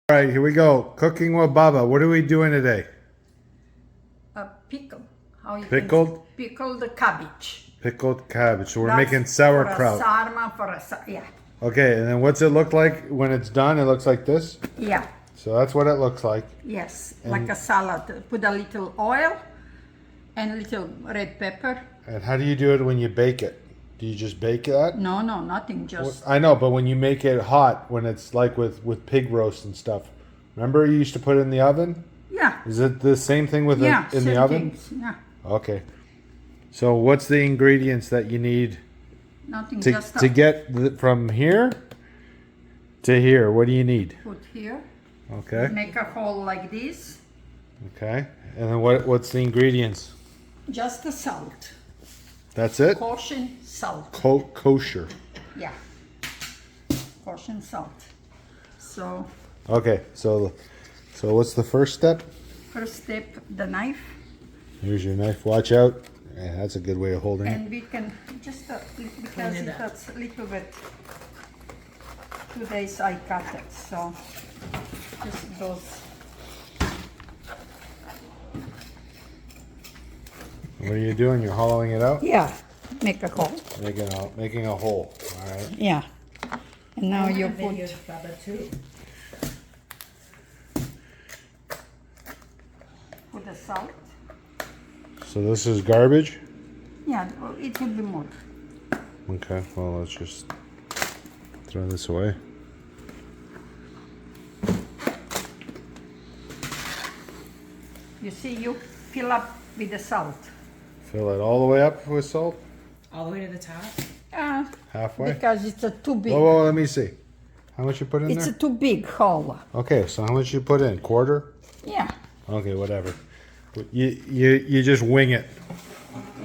All right, here we go. Cooking with Baba. What are we doing today? A pickle. How you Pickled? Pickled cabbage. Pickled cabbage. So we're That's making sauerkraut. For a sarma, yeah. Okay, and then what's it look like when it's done? It looks like this? Yeah, So that's what it looks like. yes, like a salad. Put a little oil and a little red pepper. And how do you do it when you bake it? Do you just bake that? No, nothing, just... I know, but when you make it hot, when it's like with pig roast and stuff, remember you used to put it in the oven? Yeah, Is it the same thing with yeah, it in same the oven? things, yeah. Okay. So what's the ingredients that you need Nothing, to, just to get from here to here? What do you need? put here. Okay. Make a hole like this. Okay. And then what's the ingredients? Just the salt. That's it? Caution salt. Kosher. Yeah. Caution salt. So, Okay. So what's the first step? first step, the knife. Here's your knife. Watch out. Yeah, that's a good way of holding it. And we can just, because Clean it up. that's a little bit, 2 days I cut it, so just those. What are you doing? You're hollowing it out? Yeah, make a hole. Making a hole. All right. Yeah. And now you Videos put, of Baba too. put the salt. So this is garbage? Yeah, it will be more. Okay. Well, let's just throw this away. You see, you fill up with the salt. Fill it all the way up with salt? All the way to the top. Halfway? Because it's a too big. Whoa, let me see. How much you put in It's there? a too big hole. Okay, so how much you put in? Quarter? Yeah. Okay, whatever. You just wing it.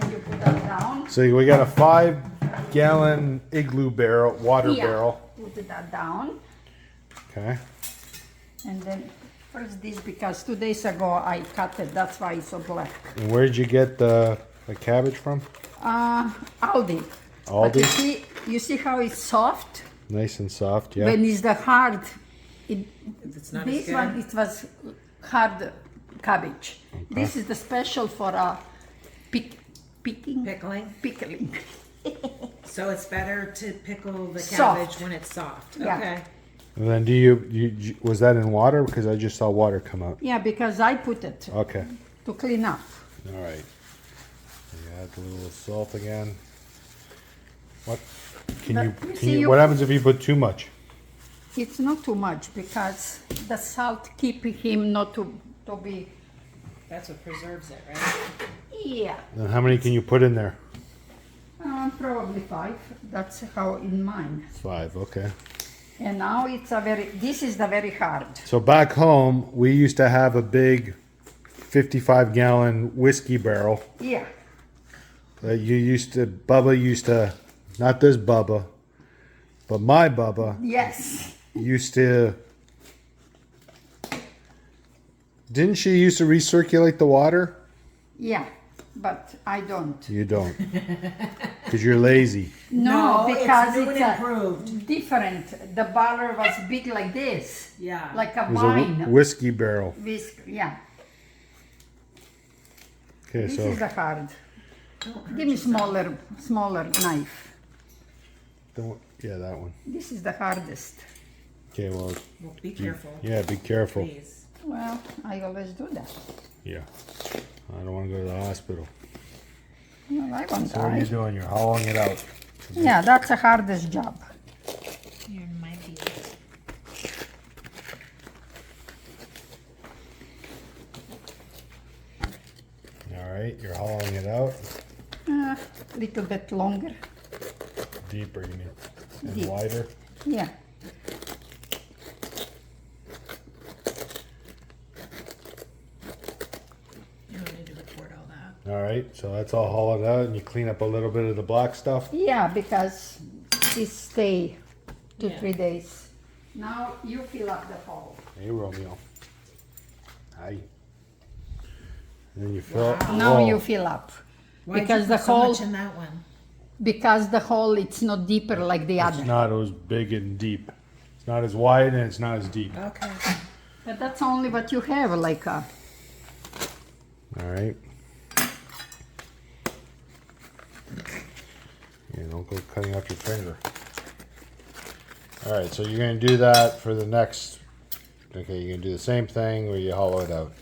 And you put that down. So we got a 5-gallon igloo barrel, water Yeah. barrel. Put that down. Okay. And then first this, because 2 days ago I cut it, that's why it's so black. And where did you get the cabbage from? Aldi. But Aldi? you see how it's soft? Nice and soft, yeah. When it's the hard, It's not as this good. one, it was hard cabbage. This is the special for pickling. Pickling. So it's better to pickle the Soft. cabbage when it's soft. Yeah. Okay. And then you was that in water? Because I just saw water come out. Yeah, because I put it Okay. to clean up. All right. You add a little salt again. What what happens if you put too much? It's not too much because the salt keep him not to be. That's what preserves it, right? Yeah, And how many can you put in there? probably 5. That's how in mine. 5, okay. And now it's this is the very hard. So back home, we used to have a big 55-gallon whiskey barrel Yeah, that Bubba used to, not this Bubba, but my Bubba yes. used to, didn't she used to recirculate the water? Yeah, but I don't. You don't, because you're lazy. No, No, it's because new it's, and improved. different. The bottle was big like this. Yeah. Like a It was a wine. whiskey barrel. Yeah, Okay, this so is the hard. Give me smaller knife. yeah, that one. This is the hardest. Okay, well, Well, be careful. yeah, be careful. Please. Well, I always do that. Yeah, I don't want to go to the hospital. Well, I won't So what are you die. doing? You're hollowing it out. Yeah, that's the hardest job. You're in my business. All right, you're hollowing it out. Little bit longer. Deeper, you mean, and Deep. wider. Yeah. You don't need to record all that. All right, so that's all hollowed out, and you clean up a little bit of the black stuff. Yeah, because it stay 2, Yeah. 3 days. Now you fill up the hole. Hey, Romeo. Hi. And then you fill. Now Whoa. you fill up. Why'd Because you the put so whole- much in that one? Because the hole it's not deeper like the It's other. not as big and deep. It's not as wide and it's not as deep. Okay. But that's only what you have, like a. All right. Yeah, don't go cutting up your finger. All right, so you're gonna do that for the next. Okay, you're gonna do the same thing where you hollow it out.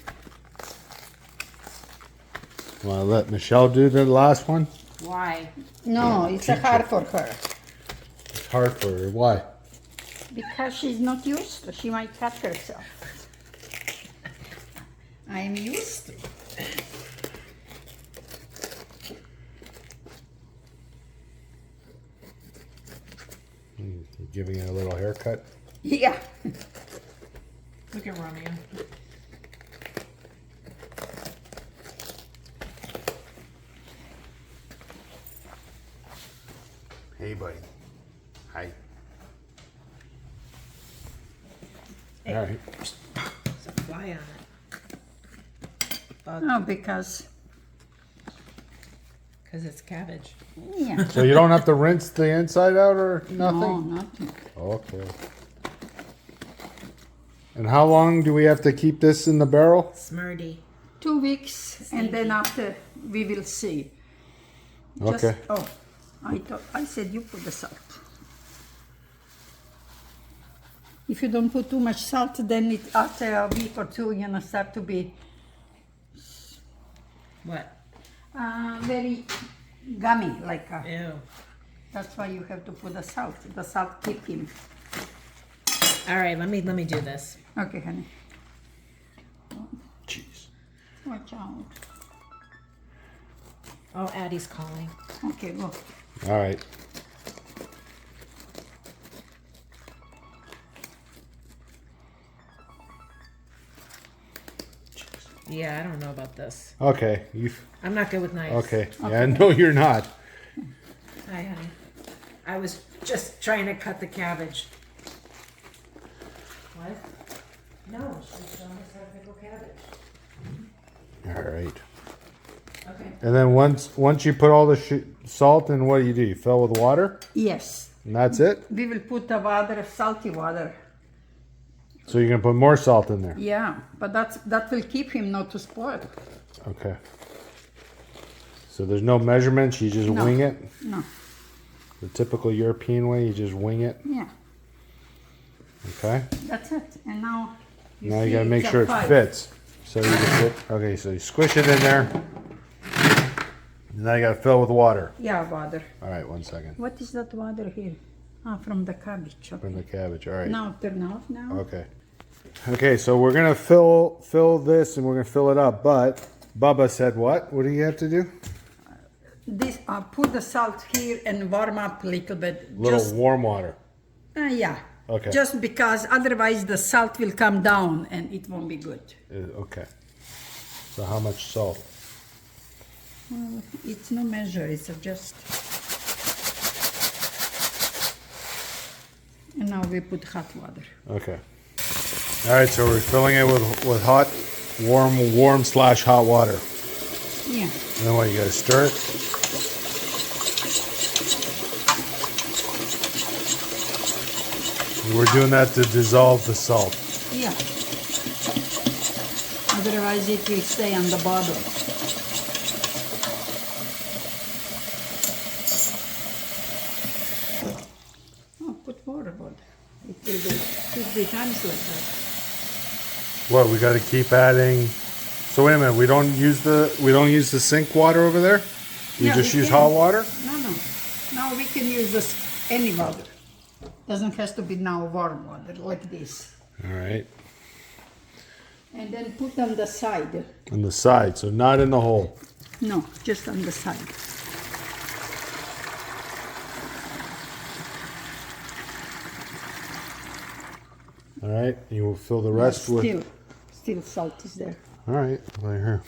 Want to let Michelle do the last one? Why? No, it's a hard for her. It's hard for her. Why? Because she's not used to. She might cut herself. I'm used to. You're giving it a little haircut. Yeah. Look at Romeo. Hey, buddy. Hi. Hey. All right. There's a fly on it. Bug. Oh, because. Because it's cabbage. Yeah. So you don't have to rinse the inside out or nothing? No, nothing. Okay. And how long do we have to keep this in the barrel? Smurdy. 2 weeks, and then after we will see. Okay. Oh, I said you put the salt. If you don't put too much salt, then it after a week or two, you know, start to be What? very gummy, like Ew. that's why you have to put the salt. The salt keep him. All right, let me do this. Okay, honey. Jeez. Watch out. Oh, Addie's calling. Okay, go. All right. Yeah, I don't know about this. Okay. You. I'm not good with knives. Okay. Yeah. No, you're not. Hi, honey. I was just trying to cut the cabbage. What? No, she's showing us how to pickle cabbage. All right. Okay. And then once you put all the salt in, what do? You fill with water, Yes, and that's it. we will put the water, salty water. So you're gonna put more salt in there. Yeah, but that will keep him not to spoil. Okay. So there's no measurements. You just No. wing it. No. The typical European way. You just wing it. Yeah, Okay. that's it. And now Now see you gotta make it's sure a it pipe. fits. So you just okay. So you squish it in there. And now you gotta fill with water. Yeah, water. All right. 1 second. What is that water here? Ah, from the cabbage. Okay. From the cabbage. All right. Now turn off now. Okay. Okay, so we're gonna fill this and we're gonna fill it up, but Bubba said what? What do you have to do? This put the salt here and warm up a little bit. Little warm water. Yeah. Okay. Just because otherwise the salt will come down and it won't be good. Okay. So how much salt? Well, it's no measure. It's just. And now we put hot water. Okay. All right, so we're filling it with hot, warm slash hot water. Yeah. And then what? You gotta stir it. And we're doing that to dissolve the salt. Yeah. Otherwise it will stay on the bottom. Oh, put more water. It will be 2-3 times like that. What? We got to keep adding. So wait a minute. We don't use the sink water over there. We Yeah, just we use can. hot water. No. Now we can use this any water. Doesn't have to be now warm water like this. All right. And then put on the side. On the side, so not in the hole. No, just on the side. All right. You will fill the rest with. Still salt is there. All right, right here.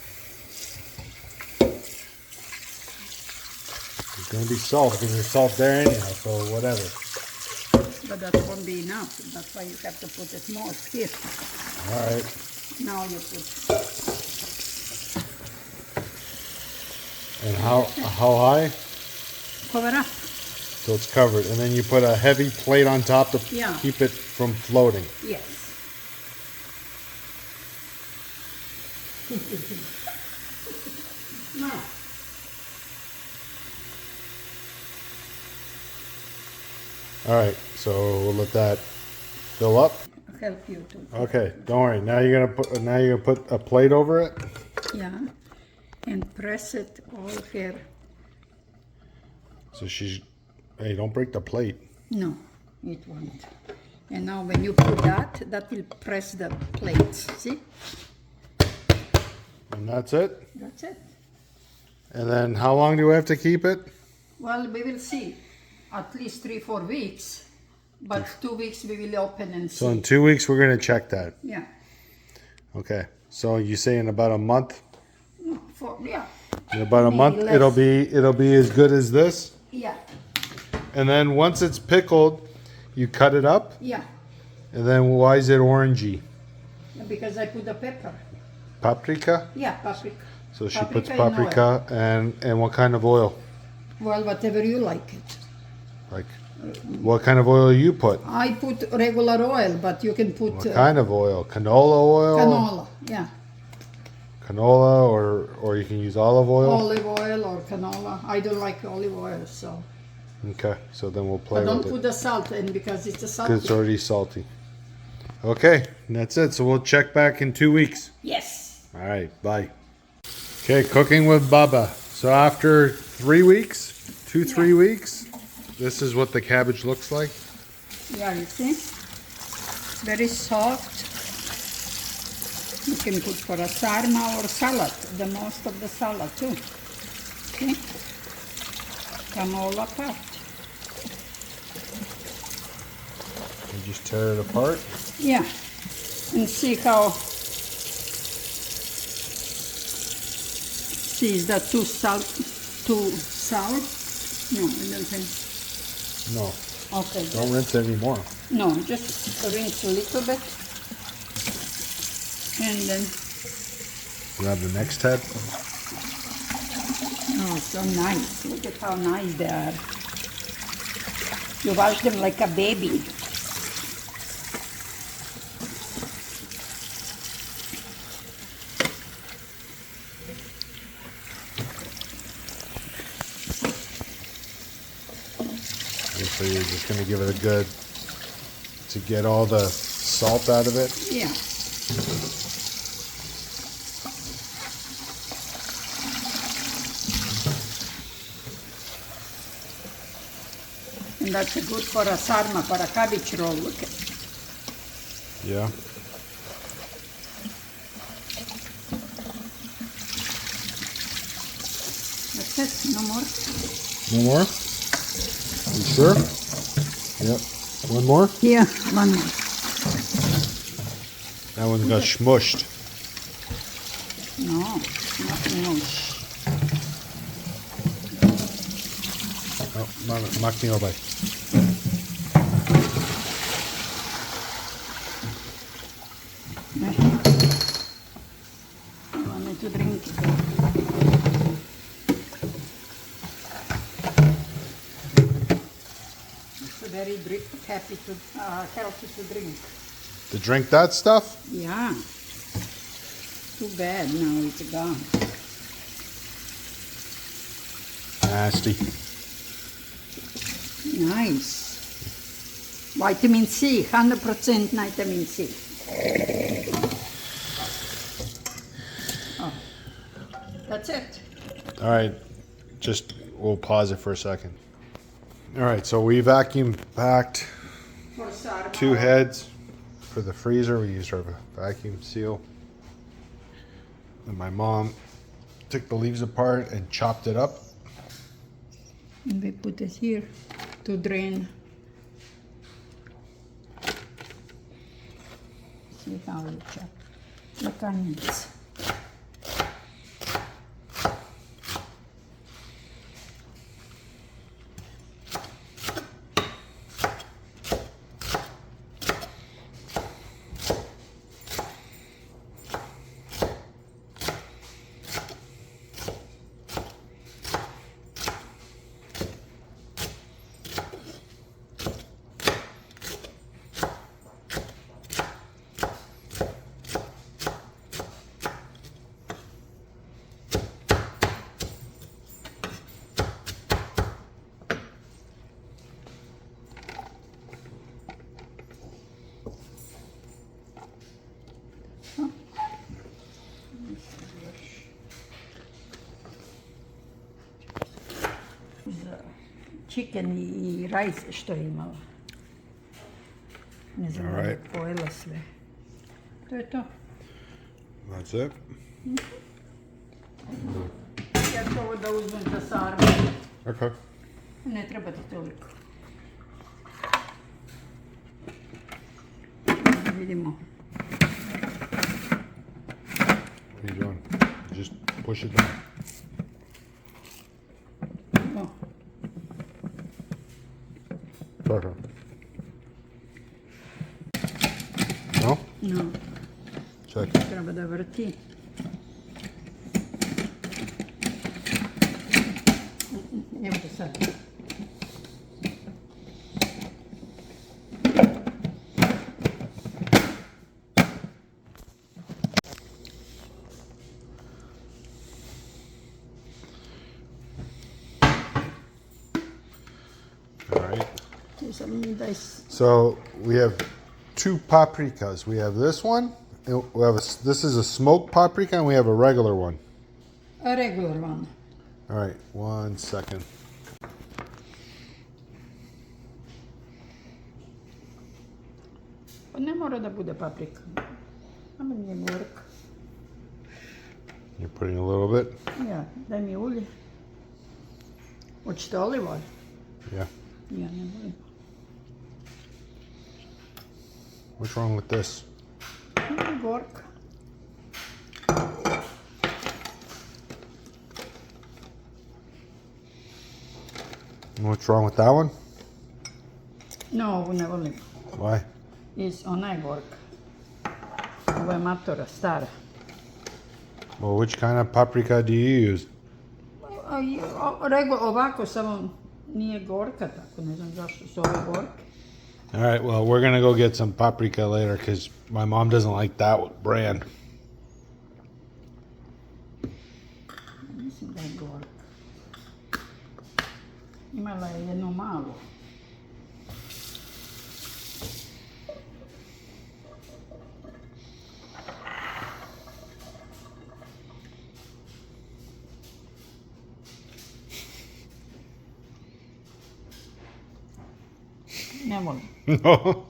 There's gonna be salt because there's salt there anyhow, so whatever. But that won't be enough. That's why you have to put it more here. All right. Now you put. And how high? Cover up. So it's covered, and then you put a heavy plate on top to Yeah. keep it from floating. Yes. No. All right, so we'll let that fill up. I'll help you to. Okay, don't worry. Now you're gonna put a plate over it. Yeah. And press it all here. So hey, don't break the plate. No, it won't. And now when you put that, that will press the plates. See? And that's it. That's it. And then how long do we have to keep it? Well, we will see. At least 3-4 weeks. But 2 weeks we will open and see. So in 2 weeks we're gonna check that. Yeah. Okay. So you say in about a month? No, yeah. In about a Maybe month, less. it'll be as good as this. Yeah. And then once it's pickled, you cut it up. Yeah. And then why is it orangey? Because I put the pepper. Paprika. Yeah, paprika. So she Paprika puts and oil. paprika and what kind of oil? Well, whatever you like it. Like what kind of oil you put? I put regular oil, but you can put What kind of oil? Canola oil? canola. Yeah. Canola or you can use olive oil. Olive oil or canola. I don't like olive oil, so. Okay, so then we'll play But don't with put it the salt in because it's a because salty. it's already salty. Okay, and that's it. So we'll check back in 2 weeks. Yes. All right, bye. Okay, cooking with Bubba. So after 3 weeks, 3 weeks, this is what the cabbage looks like. Yeah, you see? Very soft. You can put for a sarma or salad, the most of the salad too. See? Canola part. You just tear it apart. Yeah. And see how. See, is that too sour? No, I don't think. No, Okay. don't rinse it anymore. No, just rinse a little bit. And then, Grab the next head. oh, so nice. Look at how nice they are. You wash them like a baby. And so you're just going to give it a good, to get all the salt out of it. Yeah. And that's good for a sarma, for a cabbage roll. Look at. Yeah. That's it. No more. No more? You sure? Yep. One more? Yeah, one more. That one got smushed. No, nothing else. Oh, maak niet bij. I wanted to drink it. It's very happy to, healthy to drink. To drink that stuff? Yeah. Too bad now it's gone. Nasty. Nice. Vitamin C, 100% vitamin C. Oh, that's it. All right, we'll pause it for a second. All right, so we vacuum packed For sarma. 2 heads for the freezer. We used our vacuum seal. And my mom took the leaves apart and chopped it up. And we put it here to drain. See how you chop the onions. chicken i rice što je imala. Ne znam, Alright. pojela sve. To je to. That's it. Ja ću ovo da uzmem za sarmu. Okay. Ne treba ti toliko. Vidimo. What are you doing? Just push it down. No. Okay. No? No, Check. treba da vrti. Evo ga sad. All right. Ti sad mi daj So we have two paprikas. We have this one. And we have this is a smoked paprika, and we have a regular one. a regular one. All right, 1 second. Pa ne mora da bude paprika. Samo nije gorka. You're putting a little bit. Ja, daj mi ulje. Hoćete olive oil? Yeah. Ja ne volim. What's wrong with this? Nije gorka. What's wrong with that one? No, ovu ne volim. Why? Ona je gorka. Ovo je matora, stara. Well, which kind of paprika do you use? Ovako samo nije gorka tako, ne znam zašto su ove gorke. All right, well, we're gonna go get some paprika later because my mom doesn't like that brand. Mislim da je gorka. Imala je jednu malu. Ne volim. No.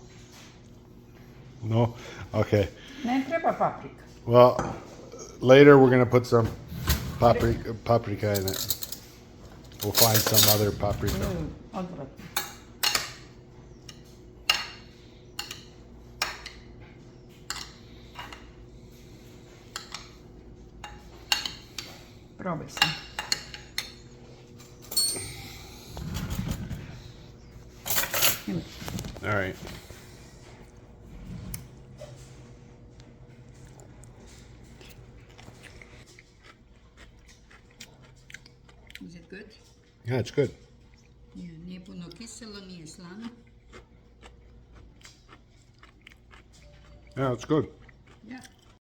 No. Okay. Ne treba paprika. Well, later we're gonna put some paprika in it. We'll find some other paprika. Odvratno. Probaj sam. All right. Is it good? Yeah, it's good. Nije puno kiselo, nije slano. Yeah, it's good. Ja.